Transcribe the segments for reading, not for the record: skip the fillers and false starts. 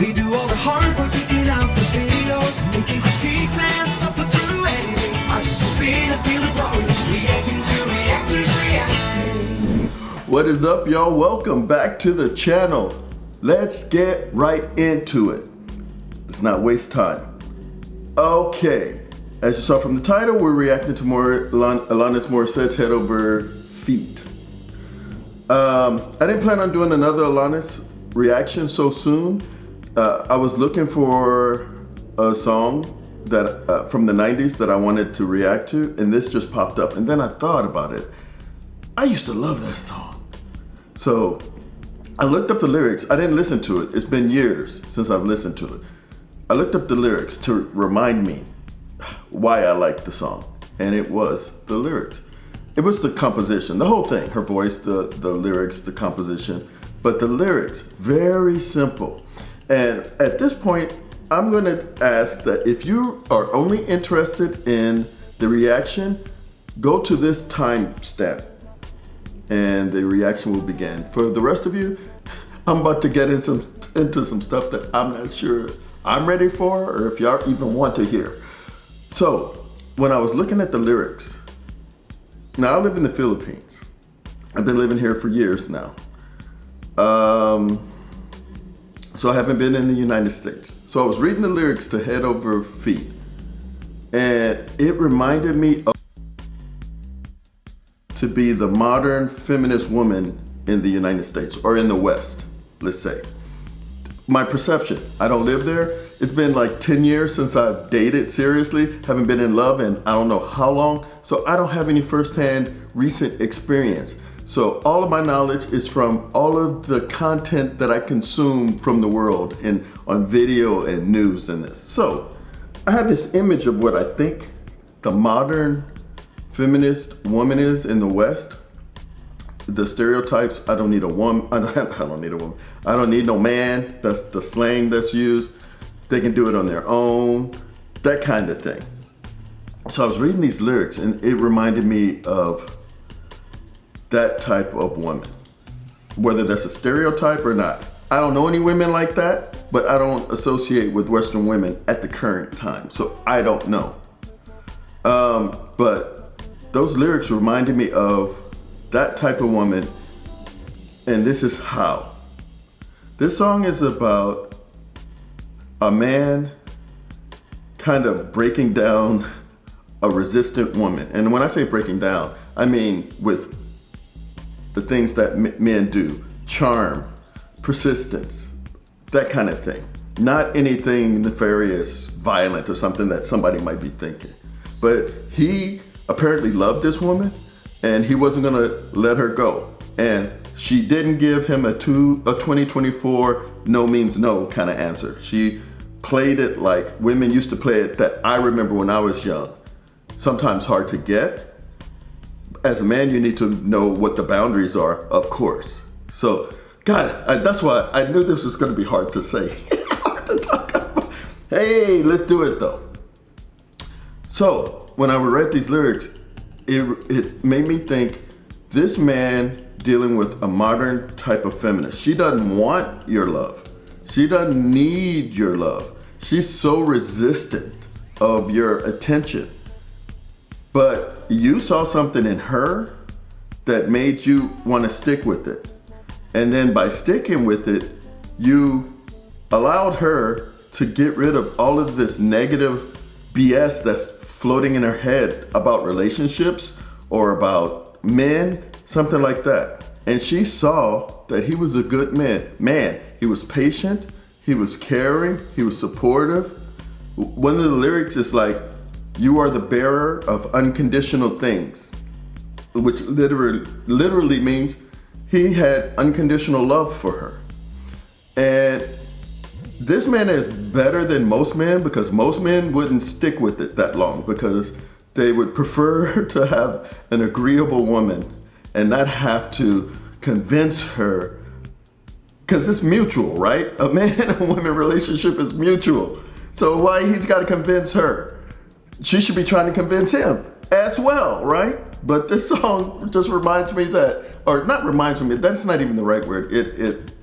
They do all the hard work, picking out the videos, making critiques and suffer through editing. I just hoping to steal the glory, reacting to reactors reacting. What is up, y'all? Welcome back to the channel. Let's get right into it. Let's not waste time. Okay, as you saw from the title, we're reacting to more Alanis Morissette's Head Over Feet. I didn't plan on doing another Alanis reaction so soon. I was looking for a song that from the 90s that I wanted to react to, and this just popped up. And then I thought about it. I used to love that song. So I looked up the lyrics. I didn't listen to it. It's been years since I've listened to it. I looked up the lyrics to remind me why I liked the song. And it was the lyrics. It was the composition, the whole thing, her voice, the lyrics, the composition. But the lyrics, very simple. And at this point, I'm gonna ask that if you are only interested in the reaction, go to this timestamp and the reaction will begin. For the rest of you, I'm about to get into some stuff that I'm not sure I'm ready for or if y'all even want to hear. So when I was looking at the lyrics, now I live in the Philippines. I've been living here for years now. So I haven't been in the United States. So I was reading the lyrics to Head Over Feet, and it reminded me of to be the modern feminist woman in the United States, or in the West, let's say. My perception, I don't live there. It's been like 10 years since I've dated seriously, haven't been in love in I don't know how long, so I don't have any firsthand recent experience. So all of my knowledge is from all of the content that I consume from the world and on video and news and this. So I have this image of what I think the modern feminist woman is in the West. The stereotypes, I don't need a woman, I don't need a woman. I don't need no man, that's the slang that's used. They can do it on their own, that kind of thing. So I was reading these lyrics and it reminded me of that type of woman, whether that's a stereotype or not. I don't know any women like that, but I don't associate with Western women at the current time, so I don't know. But those lyrics reminded me of that type of woman, and this is how. This song is about a man kind of breaking down a resistant woman. And when I say breaking down, I mean with the things that men do, charm, persistence, that kind of thing. Not anything nefarious, violent, or something that somebody might be thinking. But he apparently loved this woman and he wasn't gonna let her go. And she didn't give him a 2024 no means no kind of answer. She played it like women used to play it that I remember when I was young. Sometimes hard to get. As a man, you need to know what the boundaries are, of course. So, God, that's why I knew this was gonna be hard to say, hard to talk about. Hey, let's do it though. So, when I read these lyrics, it made me think, this man dealing with a modern type of feminist. She doesn't want your love. She doesn't need your love. She's so resistant of your attention. But you saw something in her that made you want to stick with it. And then by sticking with it, you allowed her to get rid of all of this negative BS that's floating in her head about relationships or about men, something like that. And she saw that he was a good man. He was patient, he was caring, he was supportive. One of the lyrics is like, you are the bearer of unconditional things, which literally means he had unconditional love for her. And this man is better than most men because most men wouldn't stick with it that long because they would prefer to have an agreeable woman and not have to convince her, because it's mutual, right? A man and a woman relationship is mutual. So why he's got to convince her? She should be trying to convince him as well, right? But this song just reminds me that, or not reminds me, that's not even the right word. It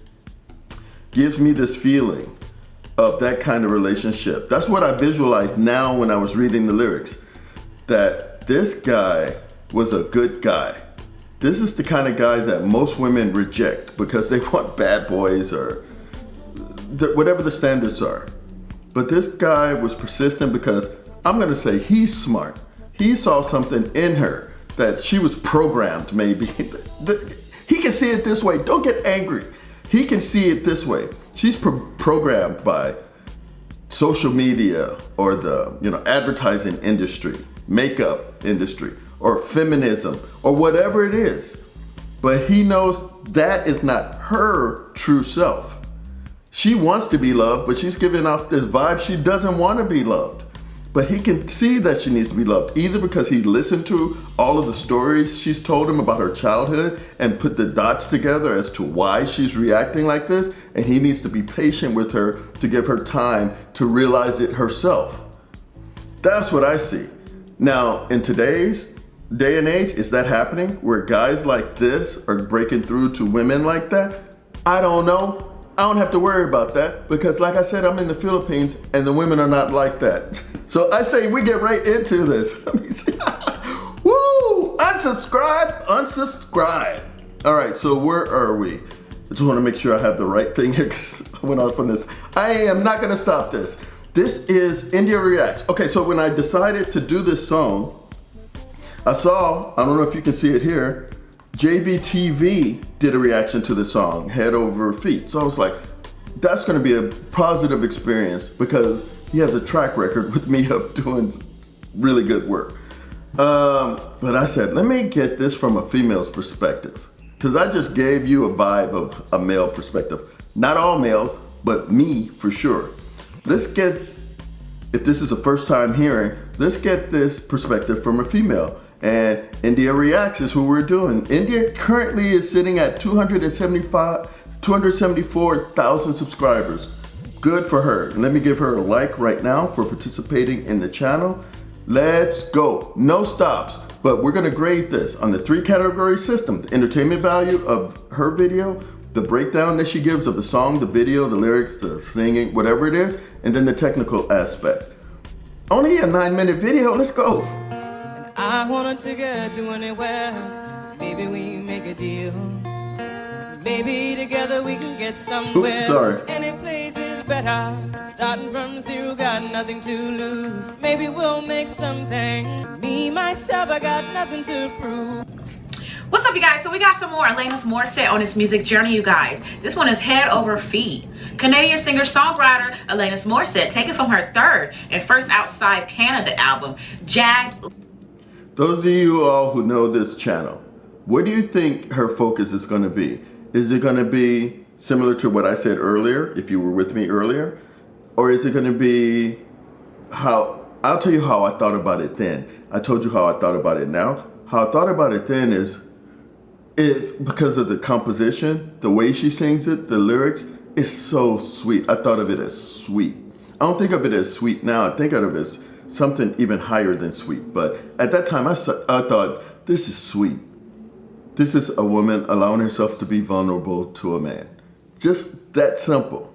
gives me this feeling of that kind of relationship. That's what I visualized now when I was reading the lyrics, that this guy was a good guy. This is the kind of guy that most women reject because they want bad boys or whatever the standards are. But this guy was persistent because I'm gonna say he's smart. He saw something in her that she was programmed maybe. He can see it this way. Don't get angry. He can see it this way. She's programmed by social media or the advertising industry, makeup industry, or feminism, or whatever it is. But he knows that is not her true self. She wants to be loved, but she's giving off this vibe she doesn't want to be loved. But he can see that she needs to be loved, either because he listened to all of the stories she's told him about her childhood and put the dots together as to why she's reacting like this, and he needs to be patient with her to give her time to realize it herself. That's what I see. Now, in today's day and age, is that happening where guys like this are breaking through to women like that? I don't know. I don't have to worry about that because, like I said, I'm in the Philippines and the women are not like that. So I say we get right into this. Let me see. Woo! Unsubscribe. All right, so where are we? I just want to make sure I have the right thing here because I went off on this. I am not going to stop this. This is India Reacts. Okay, so when I decided to do this song, I don't know if you can see it here, JVTV did a reaction to the song, Head Over Feet. So I was like, that's gonna be a positive experience because he has a track record with me of doing really good work. But I said, let me get this from a female's perspective because I just gave you a vibe of a male perspective. Not all males, but me for sure. If this is the first time hearing, let's get this perspective from a female. And India Reacts is who we're doing. India currently is sitting at 274,000 subscribers. Good for her. And let me give her a like right now for participating in the channel. Let's go. No stops. But we're gonna grade this on the 3-category system: the entertainment value of her video, the breakdown that she gives of the song, the video, the lyrics, the singing, whatever it is, and then the technical aspect. Only a 9-minute video. Let's go. I wanted to get to anywhere. Maybe we make a deal. Maybe together we can get somewhere. Oops, sorry. Any place is better. Starting from zero, got nothing to lose. Maybe we'll make something. Me, myself, I got nothing to prove. What's up, you guys? So we got some more Alanis Morissette on this music journey, you guys. This one is Head Over Feet. Canadian singer-songwriter Alanis Morissette, taken from her third and first outside Canada album, Jagged. Those of you all who know this channel, what do you think her focus is going to be? Is it going to be similar to what I said earlier, if you were with me earlier? Or is it going to be I'll tell you how I thought about it then. I told you how I thought about it now. How I thought about it then is, because of the composition, the way she sings it, the lyrics, it's so sweet. I thought of it as sweet. I don't think of it as sweet now. I think of it as something even higher than sweet. But at that time, I thought, this is sweet. This is a woman allowing herself to be vulnerable to a man. Just that simple.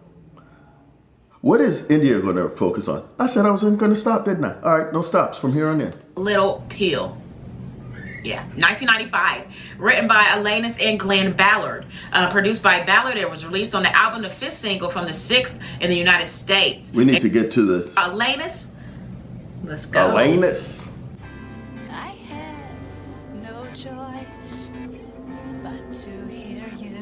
What is India going to focus on? I said I wasn't going to stop, didn't I? All right, no stops from here on in. Little Pill. Yeah, 1995. Written by Alanis and Glen Ballard. Produced by Ballard. It was released on the album, the 5th single from the 6th in the United States. We need to get to this. Alanis. Let's go. Alanis. I had no choice but to hear you.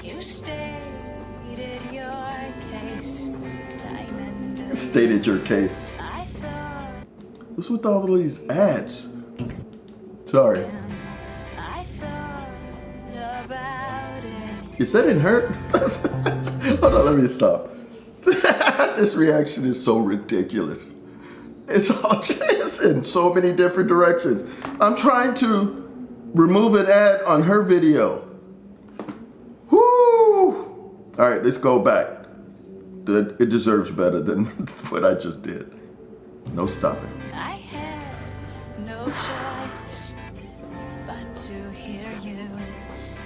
You stated your case time and again. Stated your case. I thought, What's with all of these ads? Sorry. I thought about it. Is that in her? Hold on, let me stop. This reaction is so ridiculous. It's all just in so many different directions. I'm trying to remove an ad on her video. Whoo! All right, let's go back. It deserves better than what I just did. No stopping. I had no choice but to hear you.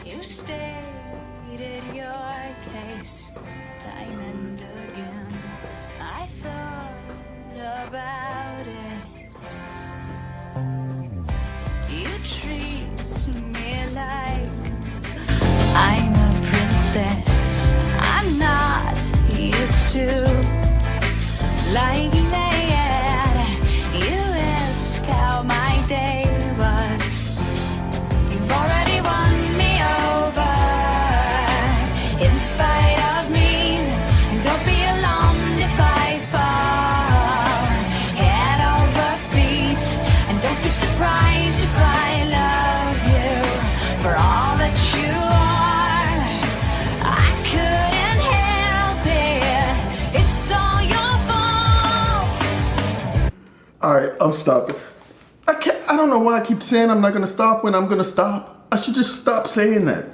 You stated your case time and again. All right, I'm stopping. I don't know why I keep saying I'm not gonna stop when I'm gonna stop. I should just stop saying that.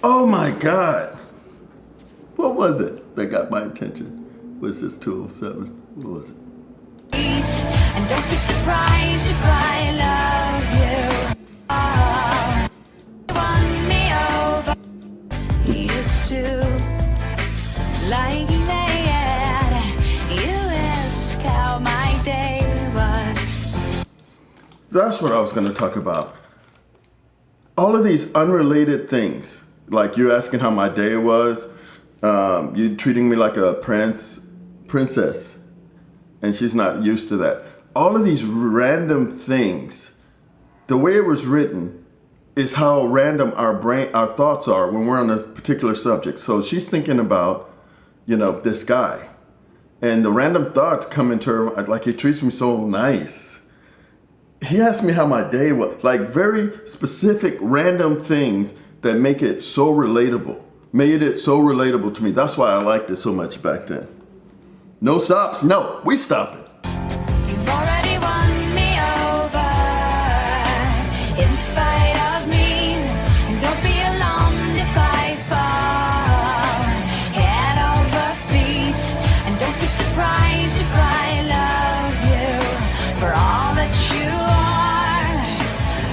Oh my God. What was it that got my attention? Was this 207? What was it? And don't be surprised if I love you. Oh, won me over. You used to like that. You ask how my day was. That's what I was gonna talk about. All of these unrelated things, like you asking how my day was, you treating me like a princess, and she's not used to that. All of these random things, the way it was written is how random our thoughts are when we're on a particular subject. So she's thinking about, this guy, and the random thoughts come into her, like he treats me so nice. He asked me how my day was, like very specific random things that make it so relatable. Made it so relatable to me. That's why I liked it so much back then. No stops? No, we stopping. You've already won me over, in spite of me. And don't be alarmed if I fall head over feet. And don't be surprised if I love you for all that you are.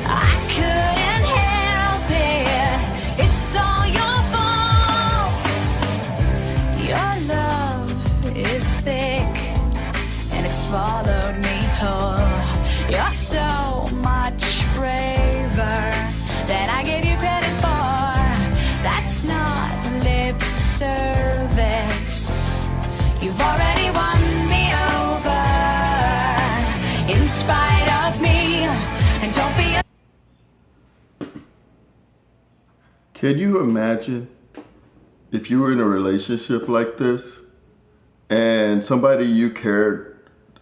I couldn't help it. It's all your fault. Your love is thick, and it's swallowed me whole. You're so much braver than I gave you credit for. That's not lip service. You've already won me over, in spite of me. And don't be Can you imagine if you were in a relationship like this and somebody you cared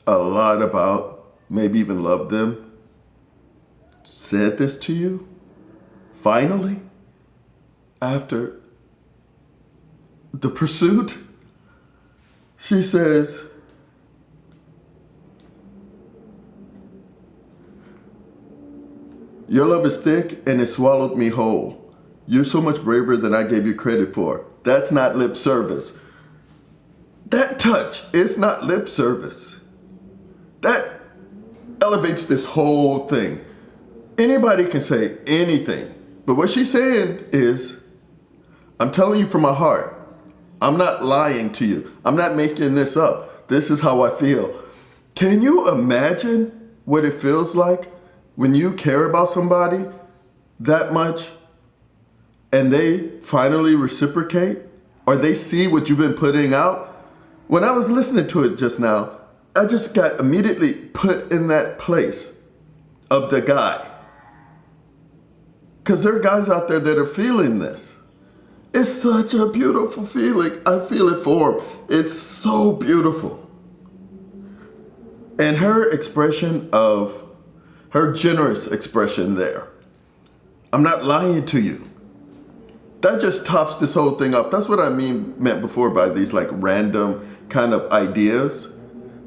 a lot about, maybe even loved them, said this to you? Finally? After the pursuit? She says, your love is thick and it swallowed me whole. You're so much braver than I gave you credit for. That's not lip service. That touch is not lip service. That elevates this whole thing. Anybody can say anything, but what she's saying is, I'm telling you from my heart. I'm not lying to you. I'm not making this up. This is how I feel. Can you imagine what it feels like when you care about somebody that much and they finally reciprocate, or they see what you've been putting out? When I was listening to it just now, I just got immediately put in that place of the guy. Because there are guys out there that are feeling this. It's such a beautiful feeling. I feel it for him. It's so beautiful. And her expression of, her generous expression there, I'm not lying to you. That just tops this whole thing off. That's what I meant before by these like random kind of ideas.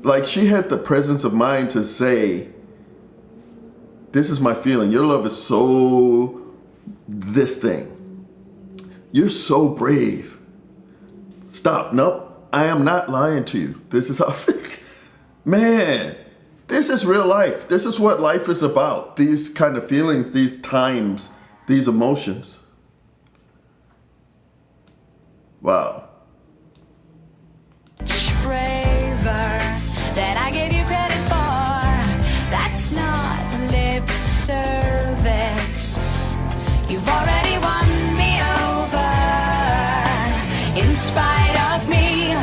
Like she had the presence of mind to say, this is my feeling. Your love is so this thing. You're so brave. Stop. Nope. I am not lying to you. This is how I feel. Man, this is real life. This is what life is about. These kind of feelings, these times, these emotions. Wow. braver than I gave you credit for. That's not lip service. You've already won me over, in spite of me.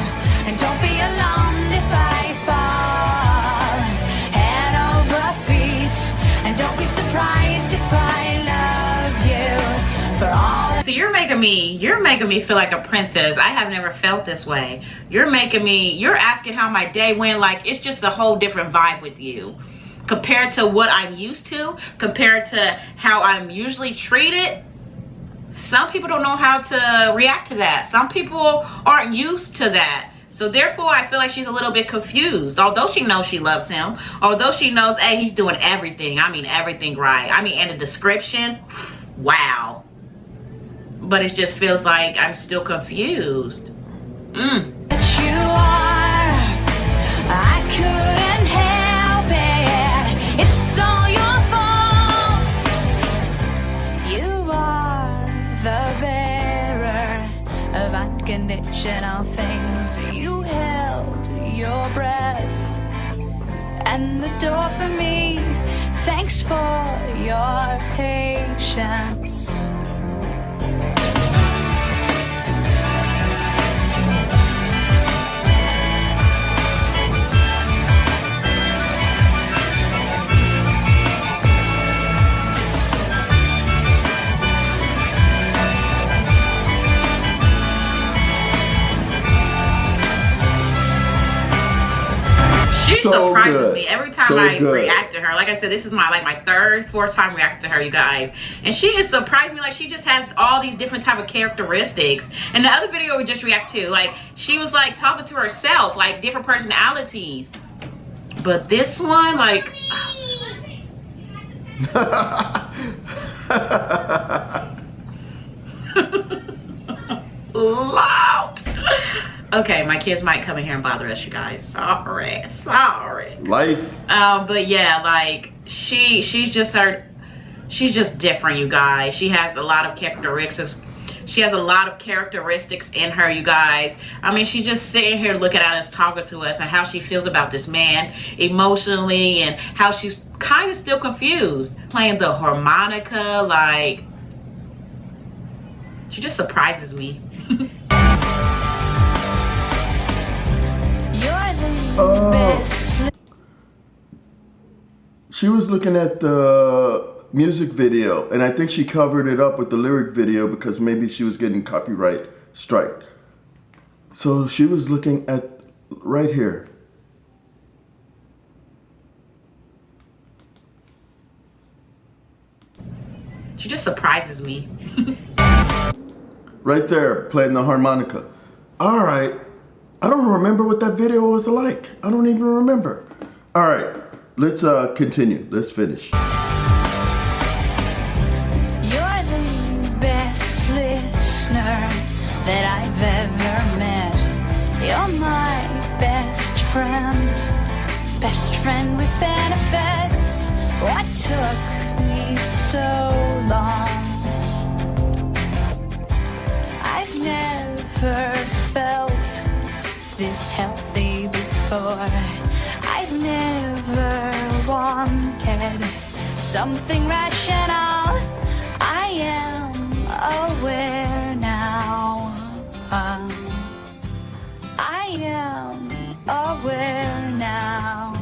And don't be alarmed if I fall head over feet. And don't be surprised if I love you for all. So you're making me feel like a princess. I have never felt this way. You're asking how my day went, like it's just a whole different vibe with you compared to what I'm used to, compared to how I'm usually treated. Some people don't know how to react to that. Some people aren't used to that. So therefore, I feel like she's a little bit confused. Although she knows she loves him, although she knows, hey, he's doing everything. I mean, everything right. I mean, and the description, wow. But it just feels like I'm still confused. That you are, I couldn't help it. It's all your fault. You are the bearer of unconditional things. You held your breath and the door for me. Thanks for your patience. She So surprises good. me every time So I good. react to her. Like I said, this is my third, fourth time reacting to her, you guys. And she has surprised me. Like, she just has all these different type of characteristics. And the other video we just react to, like, she was like talking to herself, like different personalities. But this one, like, loud. Okay, my kids might come in here and bother us, you guys. Sorry. Life. But yeah, like she's just different, you guys. She has a lot of characteristics. She has a lot of characteristics in her, you guys. I mean, she's just sitting here looking at us, talking to us, and how she feels about this man emotionally, and how she's kind of still confused. Playing the harmonica, like, she just surprises me. You're the best. She was looking at the music video, and I think she covered it up with the lyric video because maybe she was getting copyright strike. So she was looking at right here. She just surprises me. Right there, playing the harmonica. All right. I don't remember what that video was like. I don't even remember. All right, let's continue. Let's finish. You're the best listener that I've ever met. You're my best friend with benefits. What took me so long? I've never felt this healthy before. I've never wanted something rational. I am aware now. I am aware now.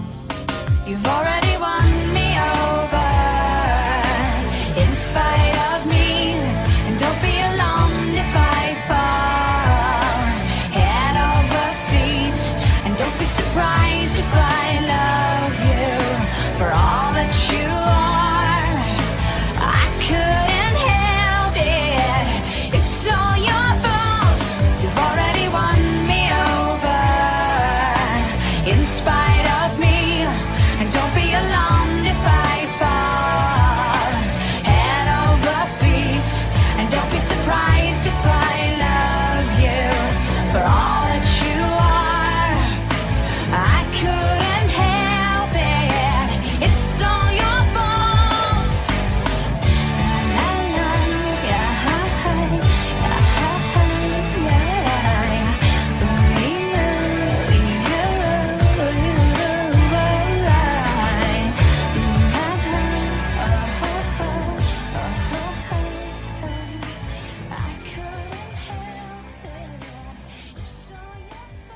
You've already won me over in spite of me, and don't be alarmed if I fall head over feet, and don't be surprised if I love you for all that you are. I couldn't help it. It's all your fault. You've already won me over in spite of me, and don't be alarmed if I fall head over feet, and don't be surprised if I love you for all that you are. I couldn't help it. It's all your fault. La, la, I couldn't help it. It's all your fault.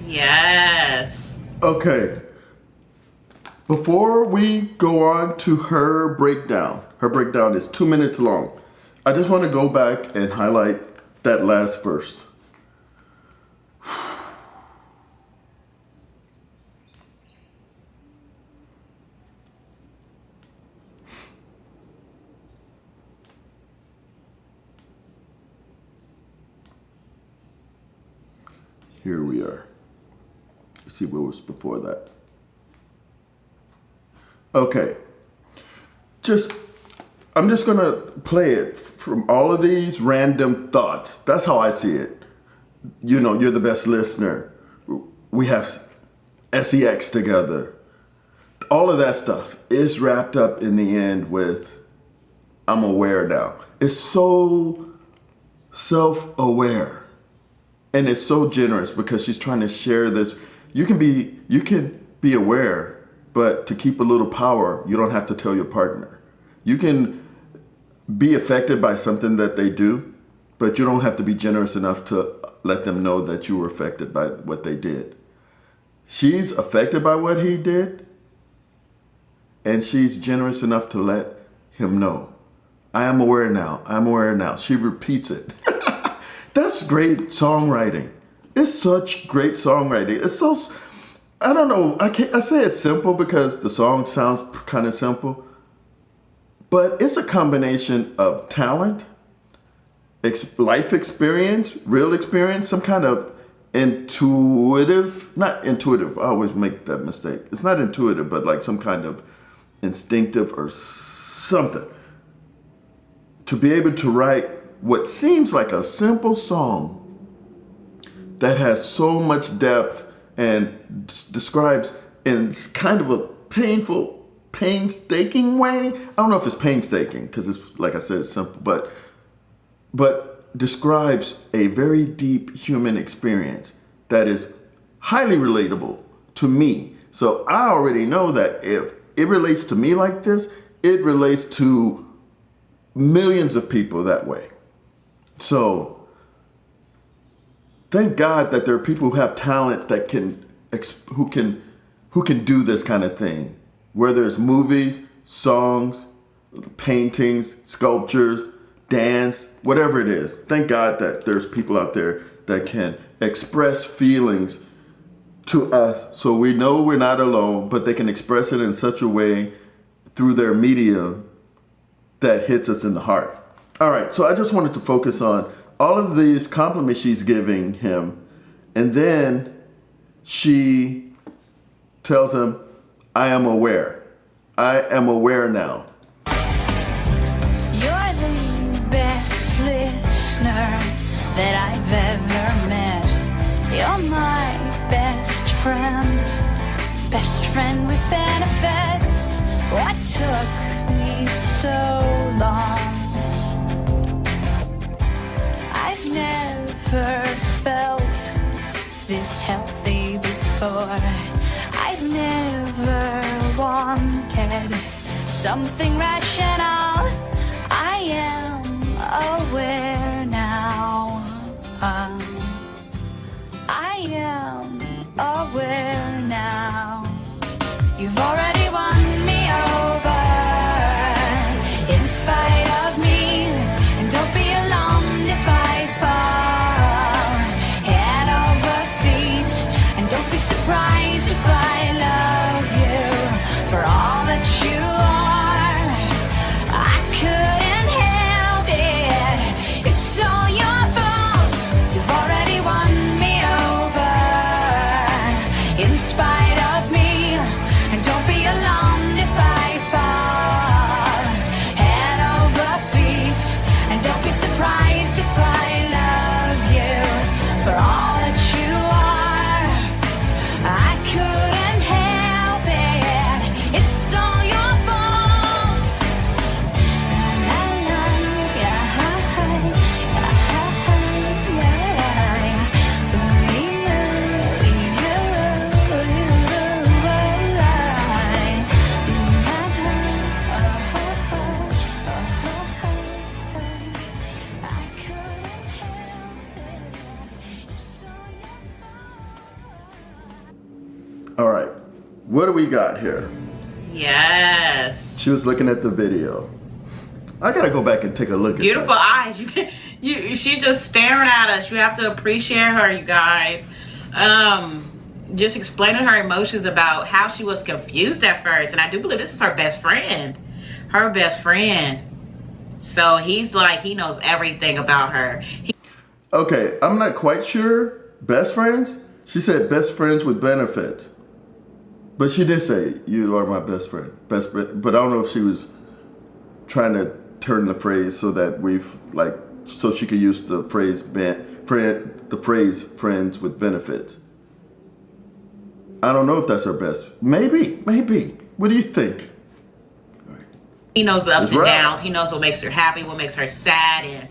Yes. Okay. Before we go on to her breakdown is 2 minutes long. I just want to go back and highlight that last verse. Here we are. Let's see what was before that. Okay. I'm just gonna play it from all of these random thoughts. That's how I see it. You know, you're the best listener. We have SEX together. All of that stuff is wrapped up in the end with I'm aware now. It's so self-aware. And it's so generous because she's trying to share this. You can be aware, but to keep a little power, you don't have to tell your partner. You can be affected by something that they do, but you don't have to be generous enough to let them know that you were affected by what they did. She's affected by what he did, and she's generous enough to let him know. I am aware now. I'm aware now. She repeats it. That's great songwriting. It's such great songwriting. It's so, I don't know, I say it's simple because the song sounds kind of simple, but it's a combination of talent, life experience, real experience, some kind of not intuitive, I always make that mistake. It's not intuitive, but like some kind of instinctive or something. To be able to write what seems like a simple song that has so much depth and describes in kind of a painstaking way. I don't know if it's painstaking because it's, like I said, it's simple, but describes a very deep human experience that is highly relatable to me. So I already know that if it relates to me like this, it relates to millions of people that way. So thank God that there are people who have talent that who can do this kind of thing. Whether it's movies, songs, paintings, sculptures, dance, whatever it is. Thank God that there's people out there that can express feelings to us so we know we're not alone, but they can express it in such a way through their media that hits us in the heart. All right, so I just wanted to focus on all of these compliments she's giving him, and then she tells him, I am aware. I am aware now. You're the best listener that I've ever met. You're my best friend with benefits. What took me so long? I've never felt this healthy before. I've never wanted something rational. I am aware now. I am aware now. You've already won me over in spite of me, and don't be alarmed if I fall head over feet, and don't be surprised if I love you for all that you are. I couldn't help it. It's all your fault. You've already won me over in spite of me, and don't be alarmed if I fall head over feet, and don't be surprised if I love you for all that you are. I couldn't help it. It's all your fault. La, la, yeah, I couldn't help it. It's all your fault. All right, what do we got here? Yes. She was looking at the video. I gotta go back and take a look Beautiful at that. eyes. She's just staring at us. You have to appreciate her, you guys. Just explaining her emotions about how she was confused at first. And I do believe this is her best friend. Her best friend. So he's like, he knows everything about her. Okay, I'm not quite sure best friends? She said best friends with benefits. But she did say, you are my best friend. Best friend. But I don't know if she was trying to turn the phrase so that so she could use the phrase friends with benefits. I don't know if that's her best. Maybe. What do you think? He knows the ups and right. downs. He knows what makes her happy, what makes her sad, and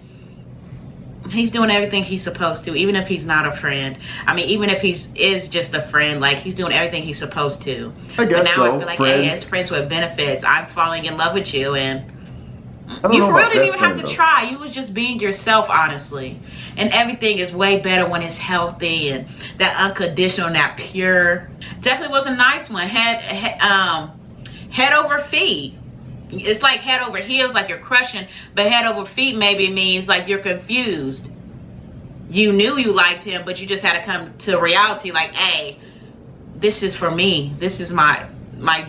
he's doing everything he's supposed to, even if he's not a friend. I mean, even if is just a friend, like, he's doing everything he's supposed to. I guess but now so. I feel like, friend. hey, as friends with benefits, I'm falling in love with you, and I don't you know for real about didn't best even have friend, to though. try. You was just being yourself, honestly. And everything is way better when it's healthy and that unconditional and that pure. Definitely was a nice one. Head over feet. It's like head over heels, like you're crushing, but head over feet maybe means like you're confused. You knew you liked him, but you just had to come to reality, like, hey, this is for me. This is my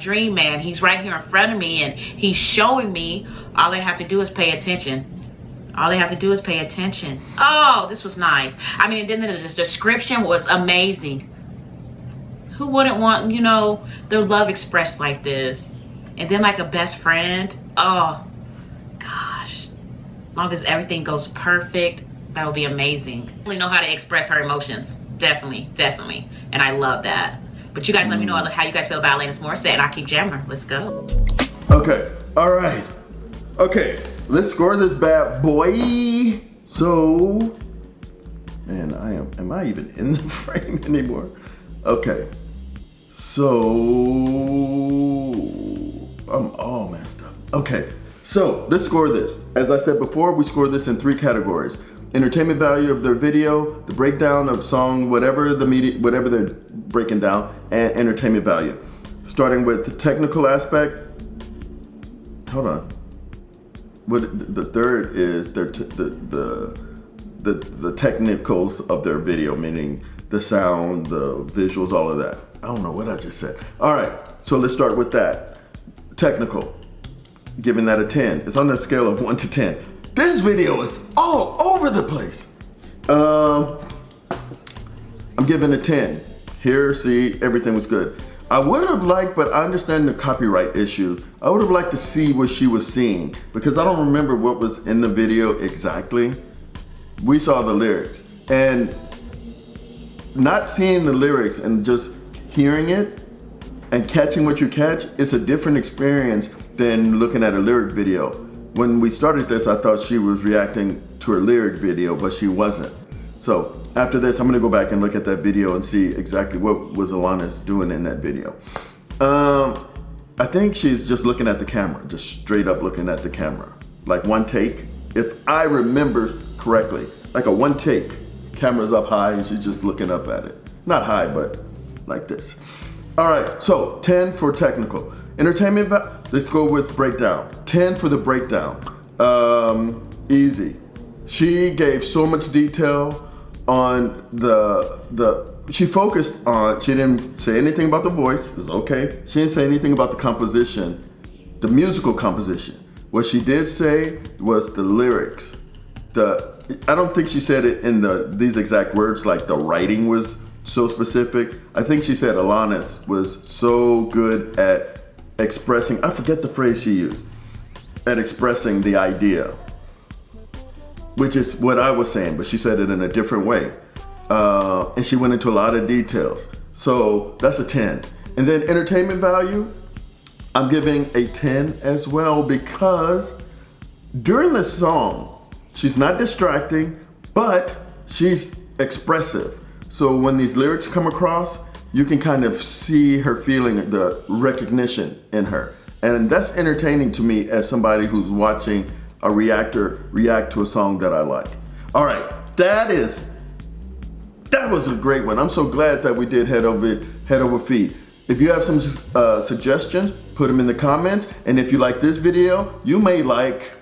dream man. He's right here in front of me, and he's showing me. All they have to do is pay attention. All they have to do is pay attention. Oh, this was nice. I mean, and then the description was amazing. Who wouldn't want, their love expressed like this? And then like a best friend. Oh, gosh. As long as everything goes perfect, that would be amazing. Really know how to express her emotions. Definitely. And I love that. But you guys let me know how you guys feel about Alanis Morissette, and I'll keep jamming her. Let's go. Okay. All right. Okay. Let's score this bad boy. So, man, am I even in the frame anymore? Okay. So, I'm all messed up. Okay. So, let's score this. As I said before, we score this in 3 categories. Entertainment value of their video, the breakdown of song, whatever they're breaking down, and entertainment value. Starting with the technical aspect. Hold on. What the third is the technicals of their video, meaning the sound, the visuals, all of that. I don't know what I just said. All right, so let's start with that. Technical, giving that a 10. It's on a scale of 1 to 10. This video is all over the place. I'm giving a 10. Here, see, everything was good. I would have liked, but I understand the copyright issue. I would have liked to see what she was seeing, because I don't remember what was in the video exactly. We saw the lyrics, and not seeing the lyrics and just hearing it and catching what you catch is a different experience than looking at a lyric video. When we started this, I thought she was reacting to her lyric video, but she wasn't. So after this, I'm gonna go back and look at that video and see exactly what was Alanis doing in that video. I think she's just looking at the camera, just straight up looking at the camera. Like one take, if I remember correctly, like a one take, camera's up high and she's just looking up at it. Not high, but like this. All right, so 10 for technical. Entertainment, let's go with breakdown. 10 for the breakdown. Easy. She gave so much detail on she focused on, she didn't say anything about the voice, it's okay. She didn't say anything about the composition, the musical composition. What she did say was the lyrics. I don't think she said it in these exact words, like the writing was so specific. I think she said Alanis was so good at expressing, I forget the phrase she used, at expressing the idea, which is what I was saying, but she said it in a different way. And she went into a lot of details. So that's a 10. And then entertainment value, I'm giving a 10 as well, because during the song, she's not distracting, but she's expressive. So when these lyrics come across, you can kind of see her feeling the recognition in her. And that's entertaining to me as somebody who's watching a reactor react to a song that I like. All right, that was a great one. I'm so glad that we did Head Over Feet. If you have some suggestions, put them in the comments. And if you like this video, you may like